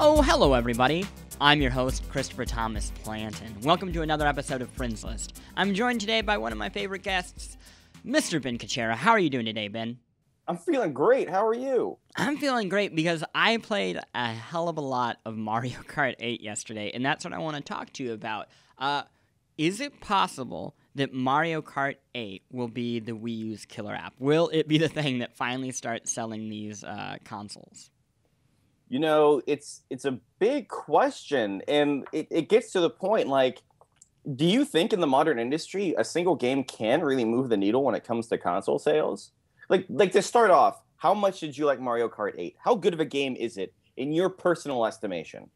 Oh, hello everybody. I'm your host, Christopher Thomas Plante, and welcome to another episode of Friends List. I'm joined today by one of my favorite guests, Mr. Ben Kuchera. How are you doing today, Ben? I'm feeling great. How are you? I'm feeling great because I played a hell of a lot of Mario Kart 8 yesterday, and that's what I want to talk to you about. Is it possible that Mario Kart 8 will be the Wii U's killer app? Will it be the thing that finally starts selling these consoles? You know, it's a big question, and it gets to the point, like, do you think in the modern industry a single game can really move the needle when it comes to console sales? Like to start off, how much did you like Mario Kart 8? How good of a game is it in your personal estimation?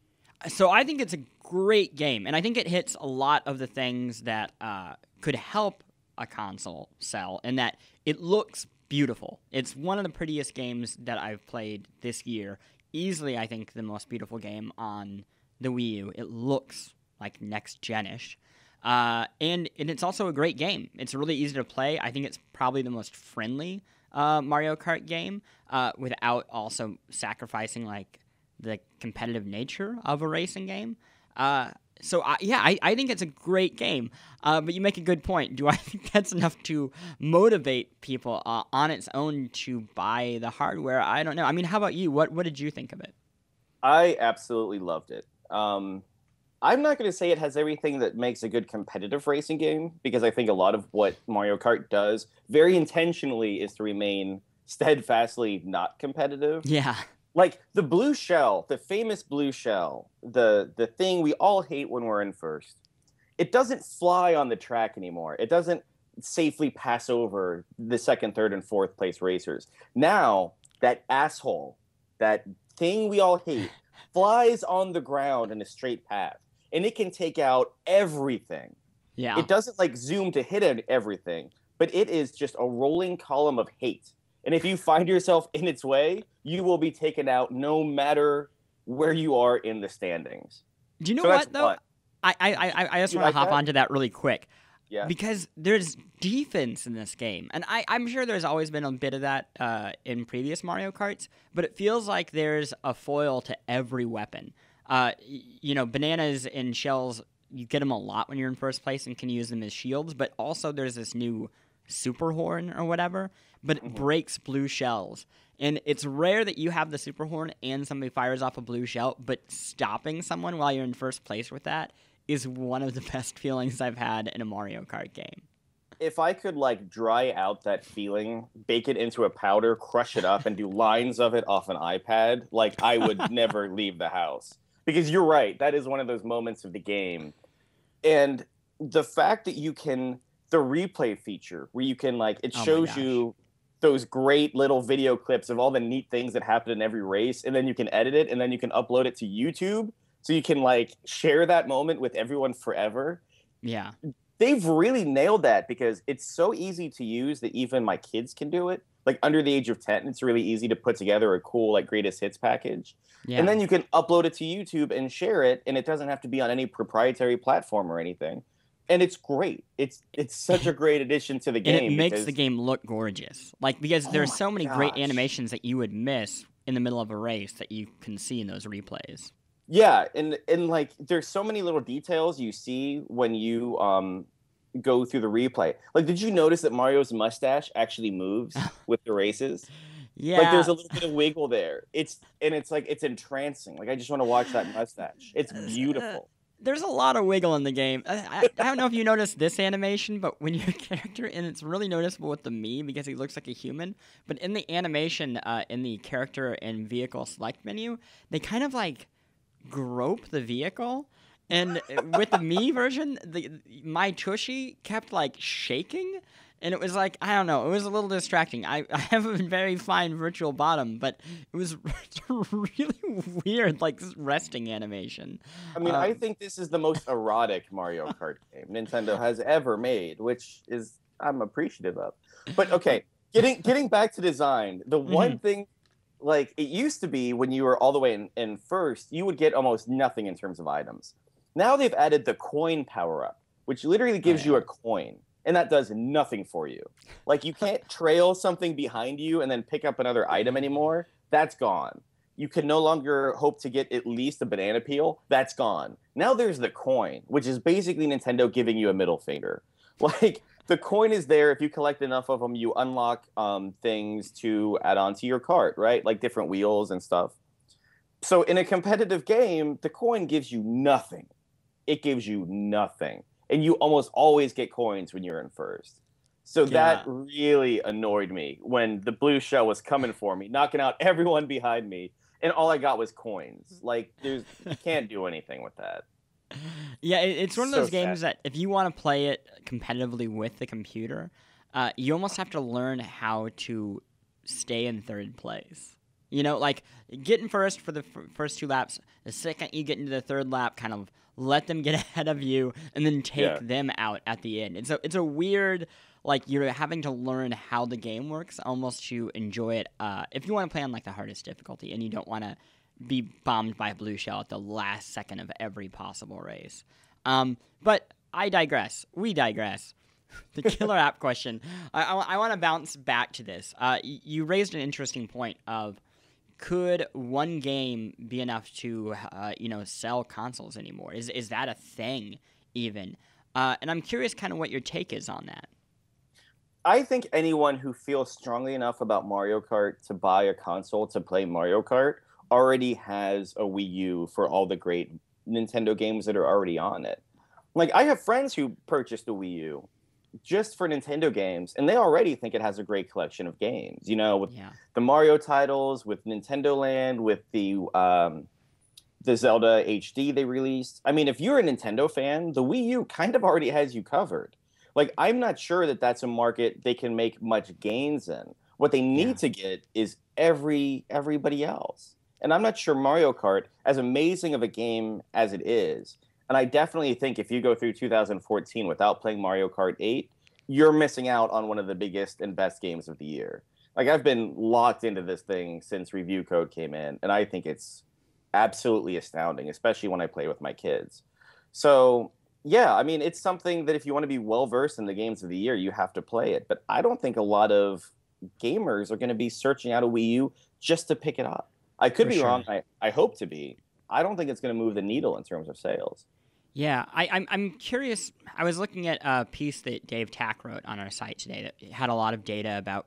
So I think it's a great game, and I think it hits a lot of the things that could help a console sell, in that it looks beautiful. It's one of the prettiest games that I've played this year. Easily, I think, the most beautiful game on the Wii U. It looks like next-gen-ish. And it's also a great game. It's really easy to play. I think it's probably the most friendly Mario Kart game without also sacrificing, like, the competitive nature of a racing game. I think it's a great game. But you make a good point. Do I think that's enough to motivate people on its own to buy the hardware? I don't know. I mean, how about you? What did you think of it? I absolutely loved it. I'm not going to say it has everything that makes a good competitive racing game, because I think a lot of what Mario Kart does very intentionally is to remain steadfastly not competitive. Yeah. Like the blue shell, the famous blue shell, the thing we all hate when we're in first. It doesn't fly on the track anymore. It doesn't safely pass over the second, third, and fourth place racers. Now, that asshole, that thing we all hate, flies on the ground in a straight path, and it can take out everything. Yeah. It doesn't like zoom to hit everything, but it is just a rolling column of hate. And if you find yourself in its way, you will be taken out no matter where you are in the standings. Do you know what, though? I just want to hop that? onto that really quick. Yeah. Because there's defense in this game. And I'm sure there's always been a bit of that in previous Mario Karts, but it feels like there's a foil to every weapon. Bananas and shells, you get them a lot when you're in first place and can use them as shields, but also there's this new super horn or whatever, but it breaks blue shells. And it's rare that you have the super horn and somebody fires off a blue shell, but stopping someone while you're in first place with that is one of the best feelings I've had in a Mario Kart game. If I could like dry out that feeling, bake it into a powder, crush it up, and do lines of it off an iPad, like I would never leave the house. Because you're right, that is one of those moments of the game. And the fact that you can, the replay feature, where you can like, it shows you those great little video clips of all the neat things that happen in every race, and then you can edit it, and then you can upload it to YouTube, so you can like share that moment with everyone forever. Yeah. They've really nailed that, because it's so easy to use that even my kids can do it. Like under the age of 10, it's really easy to put together a cool like greatest hits package. Yeah. And then you can upload it to YouTube and share it, and it doesn't have to be on any proprietary platform or anything. And it's great. It's such a great addition to the game. And it makes the game look gorgeous. Like, because there's so many great animations that you would miss in the middle of a race that you can see in those replays. Yeah, and like there's so many little details you see when you go through the replay. Like, did you notice that Mario's mustache actually moves with the races? Yeah. Like there's a little bit of wiggle there. It's entrancing. Like I just want to watch that mustache. It's beautiful. There's a lot of wiggle in the game. I don't know if you noticed this animation, but when your character, and it's really noticeable with the Mii because he looks like a human, but in the animation, in the character and vehicle select menu, they kind of like grope the vehicle. And with the Mii version, my Tushy kept like shaking. And it was like, I don't know, it was a little distracting. I have a very fine virtual bottom, but it was really weird, like this resting animation. I mean, I think this is the most erotic Mario Kart game Nintendo has ever made, which is I'm appreciative of. But okay, getting back to design, the one thing, like it used to be when you were all the way in first, you would get almost nothing in terms of items. Now they've added the coin power-up, which literally gives you a coin. And that does nothing for you. Like, you can't trail something behind you and then pick up another item anymore. That's gone. you can no longer hope to get at least a banana peel. That's gone. Now there's the coin, which is basically Nintendo giving you a middle finger. Like, the coin is there. If you collect enough of them, you unlock things to add on to your cart, right? Like different wheels and stuff. So in a competitive game, the coin gives you nothing. It gives you nothing. And you almost always get coins when you're in first. So that really annoyed me when the blue shell was coming for me, knocking out everyone behind me, and all I got was coins. Like, you can't do anything with that. Yeah, it's one of those games sad. that if you want to play it competitively with the computer, you almost have to learn how to stay in third place. You know, like getting first for the first 2 laps. The second you get into the third lap, kind of let them get ahead of you, and then take them out at the end. It's a weird, like, you're having to learn how the game works almost to enjoy it. If you want to play on like the hardest difficulty, and you don't want to be bombed by a blue shell at the last second of every possible race. But I digress. We digress. The killer app question. I want to bounce back to this. You raised an interesting point of, could one game be enough to sell consoles anymore? Is that a thing even? And I'm curious kind of what your take is on that. I think anyone who feels strongly enough about Mario Kart to buy a console to play Mario Kart already has a Wii U for all the great Nintendo games that are already on it. Like, I have friends who purchased a Wii U just for Nintendo games, and they already think it has a great collection of games. You know, with the Mario titles, with Nintendo Land, with the Zelda HD they released. I mean, if you're a Nintendo fan, the Wii U kind of already has you covered. Like, I'm not sure that that's a market they can make much gains in. What they need to get is everybody else. And I'm not sure Mario Kart, as amazing of a game as it is, and I definitely think if you go through 2014 without playing Mario Kart 8, you're missing out on one of the biggest and best games of the year. Like, I've been locked into this thing since review code came in, and I think it's absolutely astounding, especially when I play with my kids. So, yeah, I mean, it's something that if you want to be well-versed in the games of the year, you have to play it. But I don't think a lot of gamers are going to be searching out a Wii U just to pick it up. I could be wrong. I hope to be. I don't think it's going to move the needle in terms of sales. Yeah, I'm curious. I was looking at a piece that Dave Tack wrote on our site today that had a lot of data about,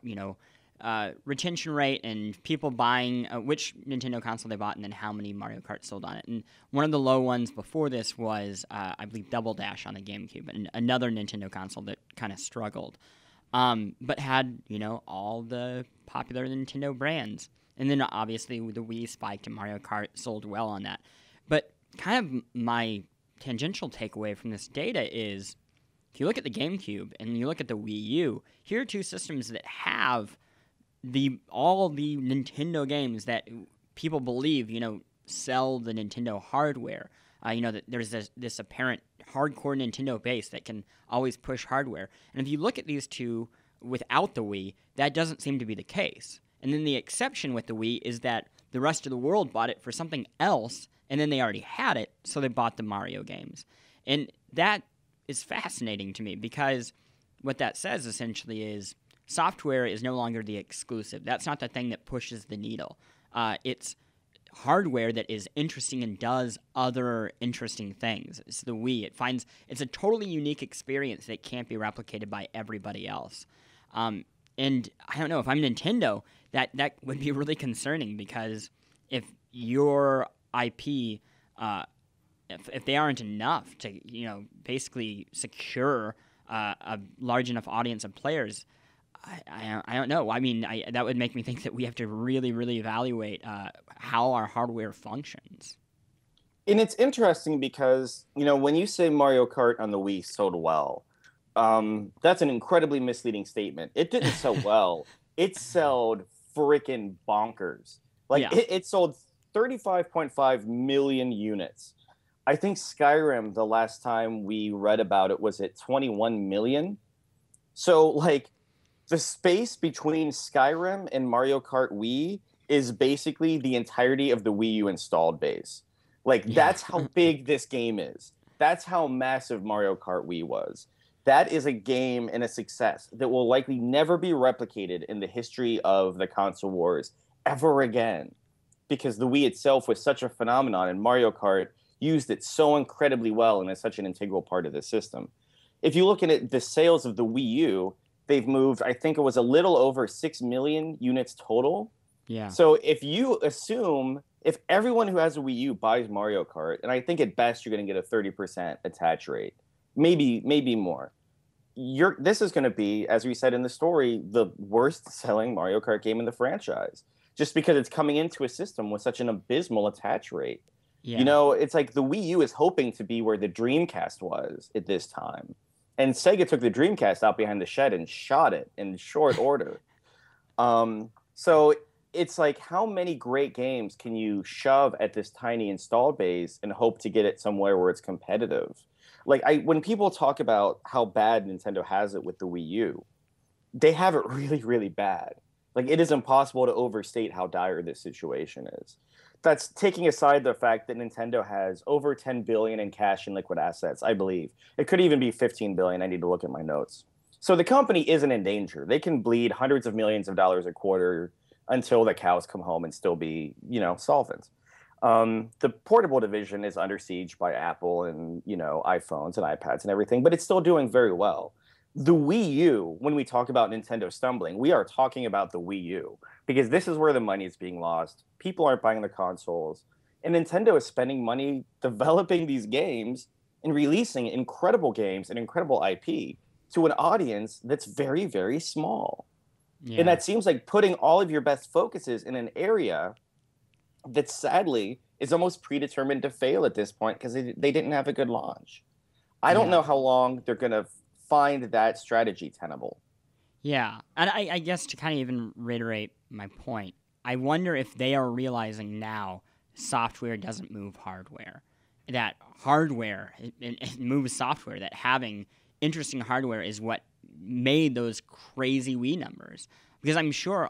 retention rate and people buying which Nintendo console they bought and then how many Mario Kart sold on it. And one of the low ones before this was, I believe, Double Dash on the GameCube, and another Nintendo console that kind of struggled, but had, all the popular Nintendo brands. And then obviously the Wii spiked and Mario Kart sold well on that. But kind of my tangential takeaway from this data is, if you look at the GameCube and you look at the Wii U, here are two systems that have all the Nintendo games that people believe, sell the Nintendo hardware. That there's this apparent hardcore Nintendo base that can always push hardware. And if you look at these two without the Wii, that doesn't seem to be the case. And then the exception with the Wii is that the rest of the world bought it for something else, and then they already had it, so they bought the Mario games. And that is fascinating to me, because what that says essentially is software is no longer the exclusive. That's not the thing that pushes the needle. It's hardware that is interesting and does other interesting things. It's the Wii. It's a totally unique experience that can't be replicated by everybody else. And I don't know, if I'm Nintendo, that would be really concerning, because if your IP, if they aren't enough to, basically secure a large enough audience of players, I don't know. I mean, that would make me think that we have to really, really evaluate how our hardware functions. And it's interesting because, when you say Mario Kart on the Wii sold well, that's an incredibly misleading statement. It didn't sell well. It sold freaking bonkers. It sold 35.5 million units. I think Skyrim, the last time we read about it, was at 21 million. So, the space between Skyrim and Mario Kart Wii is basically the entirety of the Wii U installed base. That's how big this game is. That's how massive Mario Kart Wii was. That is a game and a success that will likely never be replicated in the history of the console wars ever again. because the Wii itself was such a phenomenon, and Mario Kart used it so incredibly well and is such an integral part of the system. If you look at it, the sales of the Wii U, they've moved, I think it was a little over 6 million units total. Yeah. So if you assume, if everyone who has a Wii U buys Mario Kart, and I think at best you're going to get a 30% attach rate, maybe more. This is going to be, as we said in the story, the worst selling Mario Kart game in the franchise, just because it's coming into a system with such an abysmal attach rate. Yeah. You know, it's like the Wii U is hoping to be where the Dreamcast was at this time. And Sega took the Dreamcast out behind the shed and shot it in short order. So it's like, how many great games can you shove at this tiny install base and hope to get it somewhere where it's competitive? Like, when people talk about how bad Nintendo has it with the Wii U, they have it really, really bad. Like, it is impossible to overstate how dire this situation is. That's taking aside the fact that Nintendo has over 10 billion in cash and liquid assets, I believe. It could even be 15 billion. I need to look at my notes. So the company isn't in danger. They can bleed hundreds of millions of dollars a quarter until the cows come home and still be, solvent. The portable division is under siege by Apple and, iPhones and iPads and everything, but it's still doing very well. The Wii U, when we talk about Nintendo stumbling, we are talking about the Wii U, because this is where the money is being lost. People aren't buying the consoles, and Nintendo is spending money developing these games and releasing incredible games and incredible IP to an audience that's very, very small. Yeah. And that seems like putting all of your best focuses in an area that sadly is almost predetermined to fail at this point because they didn't have a good launch. I don't know how long they're going to find that strategy tenable. Yeah, and I guess to kind of even reiterate my point, I wonder if they are realizing now software doesn't move hardware. That hardware it moves software, that having interesting hardware is what made those crazy Wii numbers. Because I'm sure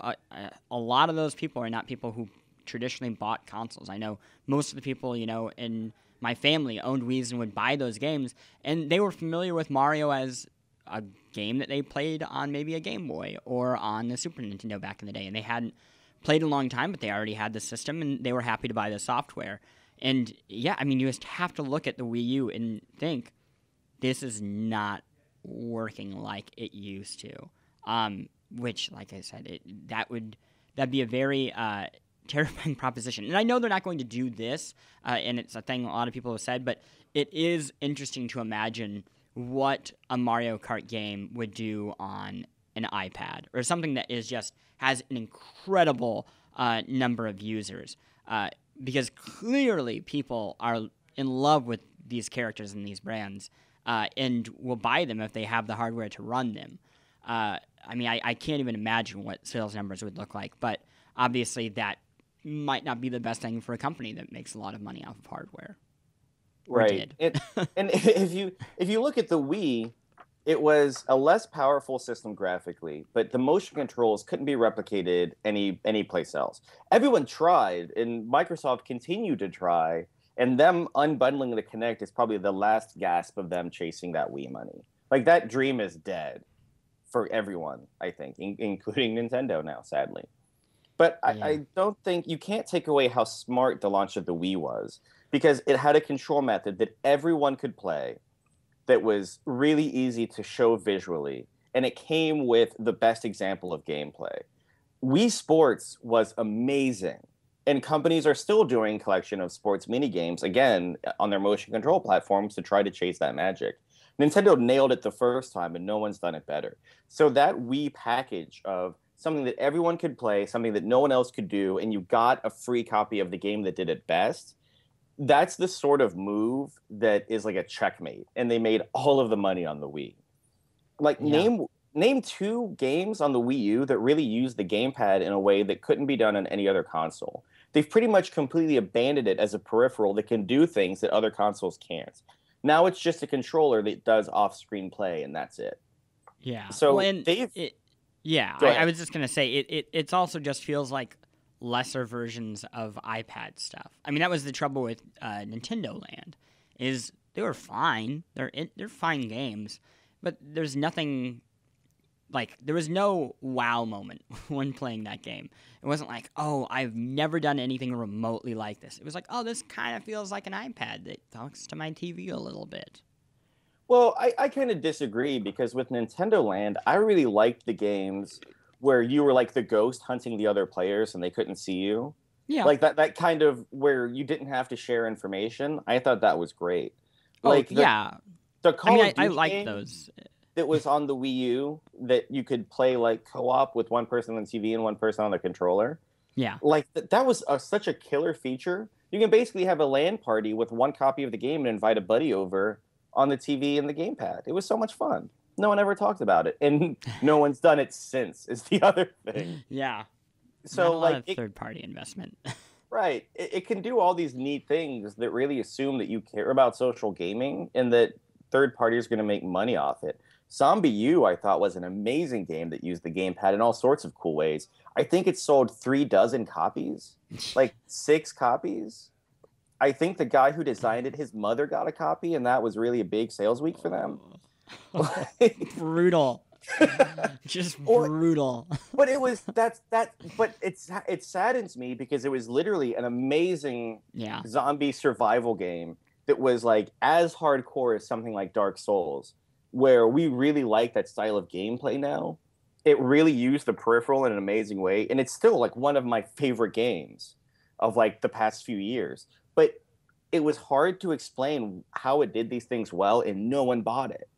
a lot of those people are not people who traditionally bought consoles. I know most of the people, in my family owned Wiis and would buy those games, and they were familiar with Mario as a game that they played on maybe a Game Boy or on the Super Nintendo back in the day, and they hadn't played in a long time, but they already had the system, and they were happy to buy the software. And yeah, I mean, you just have to look at the Wii U and think, this is not working like it used to. Which, like I said, that'd be a very terrifying proposition. And I know they're not going to do this, and it's a thing a lot of people have said, but it is interesting to imagine what a Mario Kart game would do on an iPad, or something that has an incredible number of users, because clearly people are in love with these characters and these brands, and will buy them if they have the hardware to run them. I mean, I can't even imagine what sales numbers would look like, but obviously that might not be the best thing for a company that makes a lot of money off of hardware. Right. And if you look at the Wii, it was a less powerful system graphically, but the motion controls couldn't be replicated any place else. Everyone tried, and Microsoft continued to try, and them unbundling the Kinect is probably the last gasp of them chasing that Wii money. Like, that dream is dead for everyone, I think, including Nintendo now, sadly. But yeah. I don't think you can't take away how smart the launch of the Wii was, because it had a control method that everyone could play that was really easy to show visually, and it came with the best example of gameplay. Wii Sports was amazing, and companies are still doing a collection of sports minigames, again, on their motion control platforms to try to chase that magic. Nintendo nailed it the first time, and no one's done it better. So that Wii package of something that everyone could play, something that no one else could do, and you got a free copy of the game that did it best, that's the sort of move that is like a checkmate, and they made all of the money on the Wii. Like, yeah. Name two games on the Wii U that really use the gamepad in a way that couldn't be done on any other console. They've pretty much completely abandoned it as a peripheral that can do things that other consoles can't. Now it's just a controller that does off-screen play, and that's it. Yeah. So I was just gonna say it also just feels like lesser versions of iPad stuff. I mean, that was the trouble with Nintendo Land, is they were fine. They're fine games, but there's nothing like, there was no wow moment when playing that game. It wasn't like, oh, I've never done anything remotely like this. It was like, oh, this kind of feels like an iPad that talks to my TV a little bit. Well, I kind of disagree because with Nintendo Land, I really liked the games where you were like the ghost hunting the other players and they couldn't see you. Yeah. Like that kind of where you didn't have to share information. I thought that was great. Like yeah. The Call of Duty I like game those. that was on the Wii U that you could play like co-op with one person on the TV and one person on the controller. Yeah. Like that was such a killer feature. You can basically have a LAN party with one copy of the game and invite a buddy over on the TV and the gamepad. It was so much fun. No one ever talked about it, and no one's done it since. Is the other thing. Yeah. So not a lot like of third-party investment. Right. It can do all these neat things that really assume that you care about social gaming and that third parties are going to make money off it. Zombie U, I thought, was an amazing game that used the gamepad in all sorts of cool ways. I think it sold 36 copies, like 6 copies. I think the guy who designed it, his mother got a copy, and that was really a big sales week for them. Brutal. Just brutal. But it was but it saddens me because it was literally an amazing zombie survival game that was like as hardcore as something like Dark Souls, where we really like that style of gameplay now. It really used the peripheral in an amazing way, and it's still like one of my favorite games of like the past few years. But it was hard to explain how it did these things well, and no one bought it.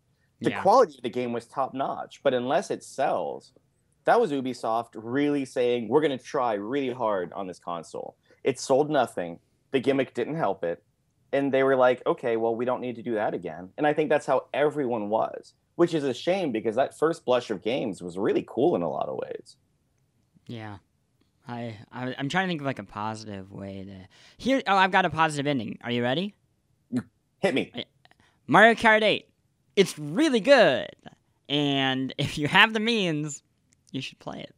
The quality of the game was top notch, but unless it sells, that was Ubisoft really saying, we're going to try really hard on this console. It sold nothing. The gimmick didn't help it. And they were like, okay, well, we don't need to do that again. And I think that's how everyone was, which is a shame because that first blush of games was really cool in a lot of ways. Yeah. I'm trying to think of like a positive way to... Here, I've got a positive ending. Are you ready? Hit me. Mario Kart 8. It's really good. And if you have the means, you should play it.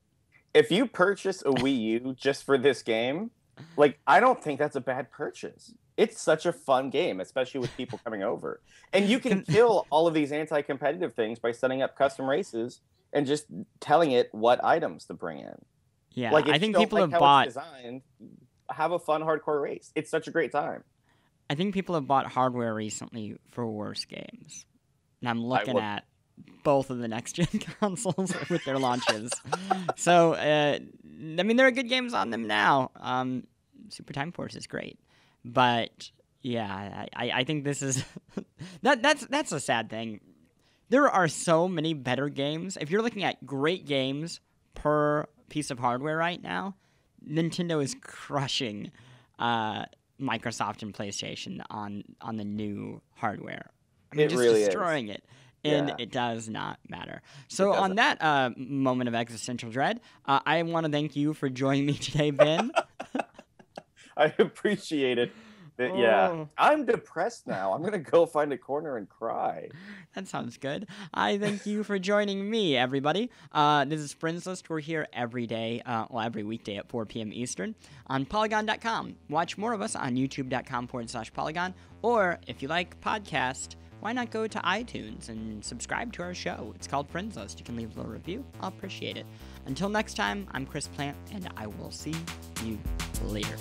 If you purchase a Wii U just for this game, like, I don't think that's a bad purchase. It's such a fun game, especially with people coming over. And you can kill all of these anti-competitive things by setting up custom races and just telling it what items to bring in. Yeah, like, I think people have bought... designed, have a fun hardcore race. It's such a great time. I think people have bought hardware recently for worse games. And I'm looking at both of the next-gen consoles with their launches. So, I mean, there are good games on them now. Super Time Force is great. But, yeah, I think this is... that's a sad thing. There are so many better games. If you're looking at great games per piece of hardware right now, Nintendo is crushing Microsoft and PlayStation on the new hardware. I mean, it just really destroying it. And it does not matter. So on that moment of existential dread, I want to thank you for joining me today, Ben. I appreciate it. Yeah, I'm depressed now. I'm going to go find a corner and cry. That sounds good. I thank you for joining me, everybody. This is Friends List. We're here every day, every weekday at 4 p.m. Eastern on Polygon.com. Watch more of us on YouTube.com/Polygon. Or if you like podcast, why not go to iTunes and subscribe to our show? It's called Friends List. You can leave a little review. I'll appreciate it. Until next time, I'm Chris Plant, and I will see you later.